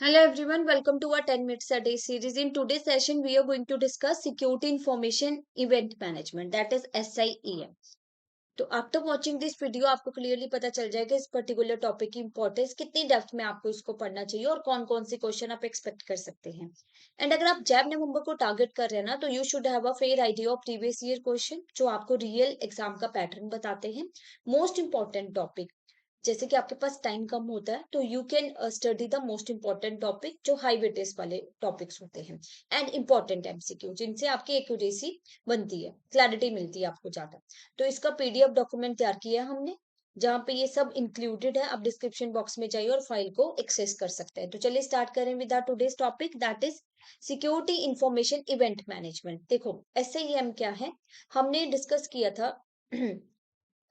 Hello everyone, welcome to our 10 minutes a day series. In today's session, we are going to discuss Security Information Event Management, that is SIEM. तो after watching this video आपको clearly पता चल जाएगा इस particular topic की importance कितनी depth में आपको इसको पढ़ना चाहिए और कौन कौन से क्वेश्चन आप एक्सपेक्ट कर सकते हैं. एंड अगर आप जैब नवंबर को टारगेट कर रहे हैं ना, तो you should have a fair idea of previous year question जो आपको रियल एग्जाम का पैटर्न बताते हैं. मोस्ट इंपॉर्टेंट टॉपिक, जैसे कि आपके पास टाइम कम होता है तो you can study the most important topic जो हाई वेटेज वाले टॉपिक्स होते हैं एंड इंपॉर्टेंट एमसीक्यू जिनसे आपकी एक्यूरेसी बनती है, क्लैरिटी मिलती है आपको ज्यादा. तो इसका पीडीएफ डॉक्यूमेंट तैयार किया है हमने, जहाँ पे ये सब इंक्लूडेड है. आप डिस्क्रिप्शन बॉक्स में जाइए और फाइल को एक्सेस कर सकते हैं. तो चलिए स्टार्ट करें with our today's topic, that is security information event management. देखो एसआईएम क्या है, हमने डिस्कस किया था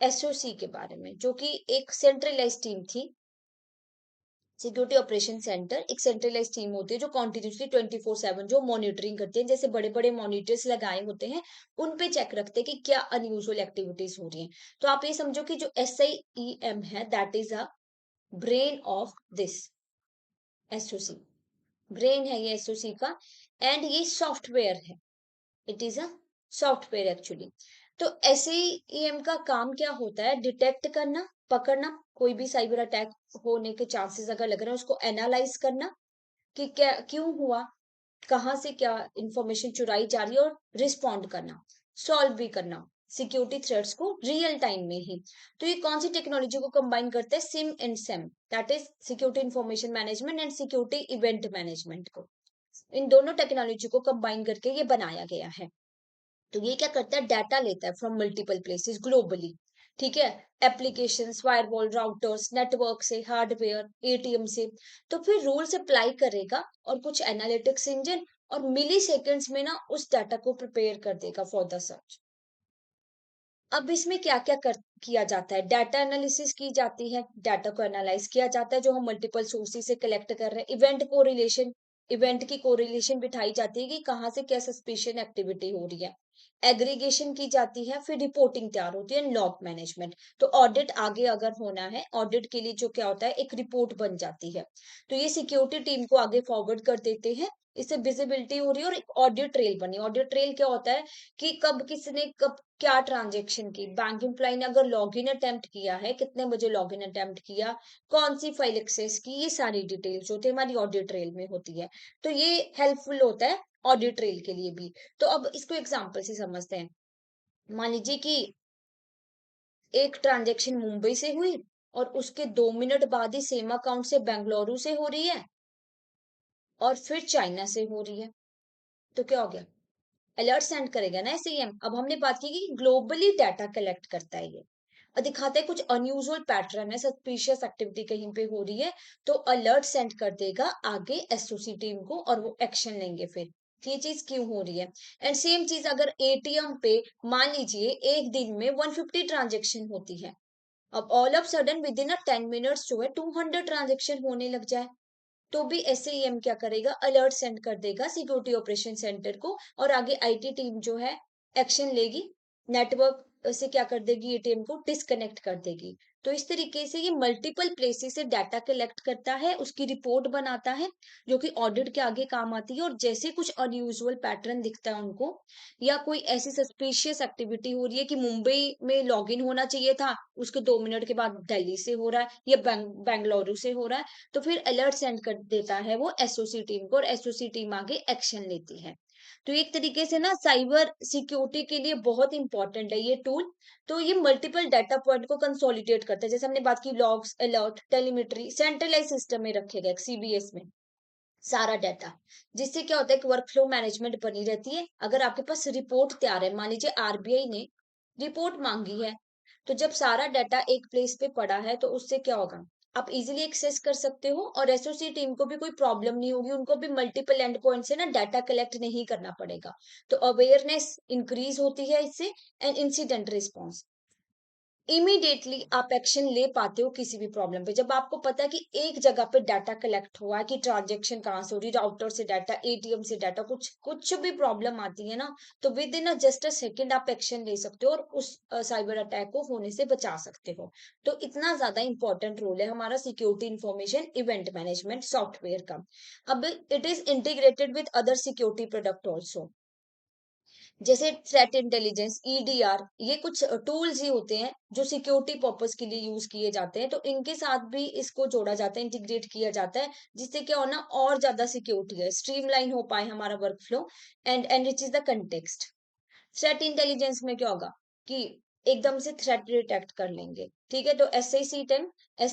एसओसी के बारे में, जो कि एक सेंट्रलाइज टीम थी. सिक्योरिटी ऑपरेशन सेंटर एक सेंट्रलाइज टीम होती है जो कॉन्टिन्यूसली 24/7 जो मॉनिटरिंग करती है. जैसे बड़े बड़े मॉनिटर्स लगाए होते हैं, उन पे चेक रखते हैं कि क्या अनयूजुअल एक्टिविटीज हो रही हैं. तो आप ये समझो कि जो SIEM है that is a brain of this SOC. Brain है ये एसओसी का, एंड ये सॉफ्टवेयर है. It is a software actually. तो SIEM का काम क्या होता है, डिटेक्ट करना, पकड़ना, कोई भी साइबर अटैक होने के चांसेस अगर लग रहे हैं उसको एनालाइज करना कि क्या क्यों हुआ, कहाँ से क्या इंफॉर्मेशन चुराई जा रही है, और रिस्पॉन्ड करना, सॉल्व भी करना सिक्योरिटी थ्रेट्स को रियल टाइम में ही. तो ये कौन सी टेक्नोलॉजी को कंबाइन करते हैं, SIM and same, that is security information management and security event management को. इन दोनों टेक्नोलॉजी को कंबाइन करके ये बनाया गया है. तो ये क्या करता है, डाटा लेता है फ्रॉम मल्टीपल प्लेसेस ग्लोबली. ठीक है, एप्लीकेशंस, फायरवॉल, राउटर्स, नेटवर्क से, हार्डवेयर, एटीएम से. तो फिर रूल्स अप्लाई करेगा और कुछ एनालिटिक्स इंजन, और मिली सेकेंड्स में ना उस डाटा को प्रिपेयर कर देगा फॉर द सर्च. अब इसमें क्या क्या किया जाता है, डाटा एनालिसिस की जाती है, डाटा को एनालाइज किया जाता है जो हम मल्टीपल सोर्सेज से कलेक्ट कर रहे हैं. इवेंट कोरिलेशन, इवेंट की कोरिलेशन बिठाई जाती है कि कहाँ से क्या सस्पिशियन एक्टिविटी हो रही है. एग्रीगेशन की जाती है, फिर रिपोर्टिंग तैयार होती है, लॉग मैनेजमेंट. तो ऑडिट आगे अगर होना है, ऑडिट के लिए जो क्या होता है, एक रिपोर्ट बन जाती है. तो ये सिक्योरिटी टीम को आगे फॉरवर्ड कर देते हैं. इससे विजिबिलिटी हो रही है और एक ऑडिट ट्रेल बनी. ऑडिट ट्रेल क्या होता है कि कब किसने कब क्या ट्रांजेक्शन की, बैंक एम्प्लॉय ने अगर लॉगिन अटेम्प्ट किया है, कितने बजे लॉगिन अटेम्प्ट किया, कौन सी फाइल एक्सेस की, ये सारी डिटेल्स होती है हमारी ऑडिट ट्रेल में होती है. तो ये हेल्पफुल होता है ऑडिट ट्रेल के लिए भी. तो अब इसको एग्जांपल से समझते हैं. मान लीजिए कि एक ट्रांजेक्शन मुंबई से हुई और उसके 2 मिनट बाद ही सेम अकाउंट से बेंगलुरु से हो रही है और फिर चाइना से हो रही है. तो क्या हो गया, अलर्ट सेंड करेगा ना SIEM. अब हमने बात की कि ग्लोबली डाटा कलेक्ट करता है ये, और दिखाता है कुछ अनयूजुअल पैटर्न है, सस्पिशियस एक्टिविटी कहीं पे हो रही है, तो अलर्ट सेंड कर देगा आगे एसओसी टीम को और वो एक्शन लेंगे फिर ये चीज क्यों हो रही है. एंड सेम चीज अगर एटीएम पे मान लीजिए एक दिन में 150 ट्रांजेक्शन होती है, अब all of sudden with in a 10 minutes जो है 200 ट्रांजेक्शन होने लग जाए, तो भी SIEM क्या करेगा, अलर्ट सेंड कर देगा सिक्योरिटी ऑपरेशन सेंटर को, और आगे आईटी टीम जो है एक्शन लेगी, नेटवर्क से क्या कर देगी, एटीएम को डिस्कनेक्ट कर देगी. तो इस तरीके से ये मल्टीपल प्लेसेस से डाटा कलेक्ट करता है, उसकी रिपोर्ट बनाता है जो कि ऑडिट के आगे काम आती है. और जैसे कुछ अनयूजुअल पैटर्न दिखता है उनको, या कोई ऐसी सस्पिशियस एक्टिविटी हो रही है कि मुंबई में लॉगिन होना चाहिए था, उसके 2 मिनट के बाद दिल्ली से हो रहा है या बेंगलुरु से हो रहा है, तो फिर अलर्ट सेंड कर देता है वो एसओसी टीम को, और एसओसी टीम आगे एक्शन लेती है. तो एक तरीके से ना साइबर सिक्योरिटी के लिए बहुत इंपॉर्टेंट है ये टूल. तो ये मल्टीपल डाटा पॉइंट को कंसोलिडेट करता है, जैसे हमने बात की logs, alert, telemetry centralise system में रखेगा एक CBS में सारा डाटा. जिससे क्या होता है कि वर्क फ्लो मैनेजमेंट बनी रहती है. अगर आपके पास रिपोर्ट तैयार है, मान लीजिए आरबीआई ने रिपोर्ट मांगी है, तो जब सारा डाटा एक प्लेस पे पड़ा है तो उससे क्या होगा, आप इजीली एक्सेस कर सकते हो, और एसओसी टीम को भी कोई प्रॉब्लम नहीं होगी, उनको भी मल्टीपल एंड पॉइंट से ना डाटा कलेक्ट नहीं करना पड़ेगा. तो अवेयरनेस इंक्रीज होती है इससे, एंड इंसिडेंट रिस्पॉन्स. इमीडिएटली आप एक्शन ले पाते हो किसी भी प्रॉब्लम पे। जब आपको पता है कि एक जगह पे डाटा कलेक्ट हुआ है कि ट्रांजेक्शन कहाँ से हो रही है, राउटर से डाटा, एटीएम से डाटा, कुछ कुछ भी प्रॉब्लम आती है ना, तो with in a just a second आप एक्शन ले सकते हो और उस साइबर अटैक को होने से बचा सकते हो। तो इतना ज्यादा इंपॉर्टेंट रोल है हमारा security information event management software का। अब it is integrated with other security product also, जैसे थ्रेट इंटेलिजेंस, ईडीआर, ये कुछ टूल्स ही होते हैं जो सिक्योरिटी पर्पस के लिए यूज किए जाते हैं। तो इनके साथ भी इसको जोड़ा जाता है, इंटीग्रेट किया जाता है, जिससे क्या होना और ज्यादा सिक्योरिटी है, स्ट्रीमलाइन हो पाए हमारा work flow and enrich is the context. Threat intelligence में क्या होगा कि एकदम से थ्रेट डिटेक्ट कर लेंगे, ठीक है। तो S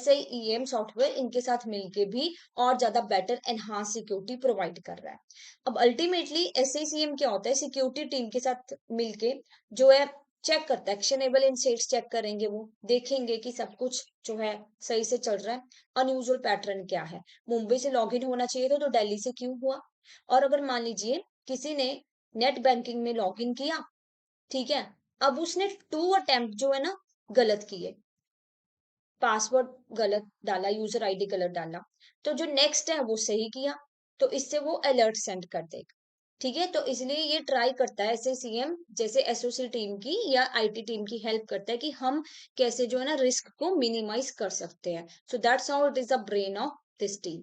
I E M software इनके साथ मिलके भी और ज्यादा बेटर एनहांस सिक्योरिटी प्रोवाइड कर रहा है। अब ultimately S I C M क्या होता है, सिक्योरिटी टीम के साथ मिलके जो है चेक करता है, एक्शनेबल इनसाइट्स चेक करेंगे, वो देखेंगे कि सब कुछ जो है सही से चल रहा है, अनयूजुअल पैटर्न क्या है, मुंबई से लॉगिन होना चाहिए था तो दिल्ली से क्यों हुआ। और अगर मान लीजिए किसी ने नेट बैंकिंग में लॉगिन किया, ठीक है, अब उसने टू अटेम्प्ट जो है ना गलत किए, पासवर्ड गलत डाला, यूजर आईडी गलत डाला, तो जो नेक्स्ट है वो सही किया, तो इससे वो अलर्ट सेंड कर देगा, ठीक है। तो इसलिए ये ट्राई करता है एसएसीएम जैसे एसओसी टीम की या आईटी टीम की हेल्प करता है कि हम कैसे जो है ना रिस्क को मिनिमाइज कर सकते हैं। So that's how it is the brain of this team.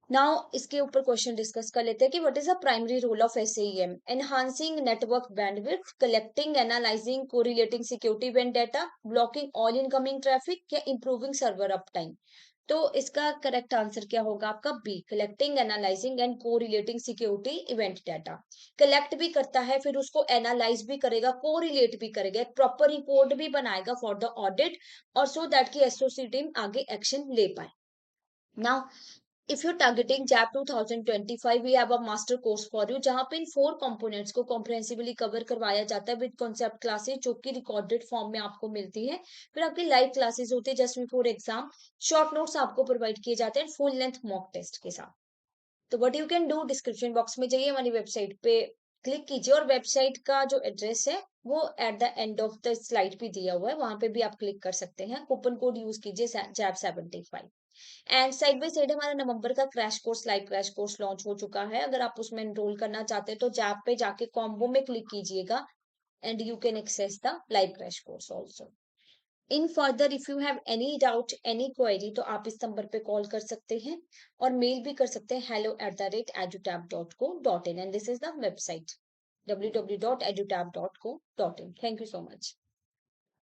Now इसके ऊपर क्वेश्चन डिस्कस कर लेते हैं कि what is the primary role of SEM. Enhancing network bandwidth, collecting, analysing, correlating security event data, blocking all incoming traffic या improving server up time. तो इसका correct answer क्या होगा आपका B, collecting, analysing and correlating security event data. Collect भी करता है, फिर उसको एनालाइज भी करेगा, कोरिलेट भी करेगा, एक प्रॉपर रिपोर्ट भी बनाएगा फॉर द ऑडिट, और सो दैट की एसओसी टीम आगे एक्शन ले पाए। Now if you're targeting JAP 2025, we have a master course for you जहां पे इन 4 components को comprehensively कवर करवाया जाता है विद कॉन्सेप्ट क्लासेस जो कि रिकॉर्डेड फॉर्म में आपको मिलती है। फिर आपकी लाइव क्लासेस होती है just before exam, short notes आपको प्रोवाइड किए जाते हैं फुल लेंथ मॉक टेस्ट के साथ। तो what you can do, description box में जाइए, हमारी वेबसाइट पे क्लिक कीजिए, और वेबसाइट का जो एड्रेस है वो at the end of the slide पे दिया हुआ है, वहां पे भी आप क्लिक कर सकते हैं। कूपन कोड यूज कीजिए JAP75। And side by side हमारा नवंबर का crash course, live crash course launch हो चुका है। अगर आप उसमें एनरोल करना चाहते हैं तो जैप पे जाके कॉम्बो में क्लिक कीजिएगा and you can access the live crash course also. In further if you have any doubt, any query, तो आप इस नंबर पे कॉल कर सकते हैं और मेल भी कर सकते हैं hello@edutab.co.in, and this is the website www.edutab.co.in। Thank you so much.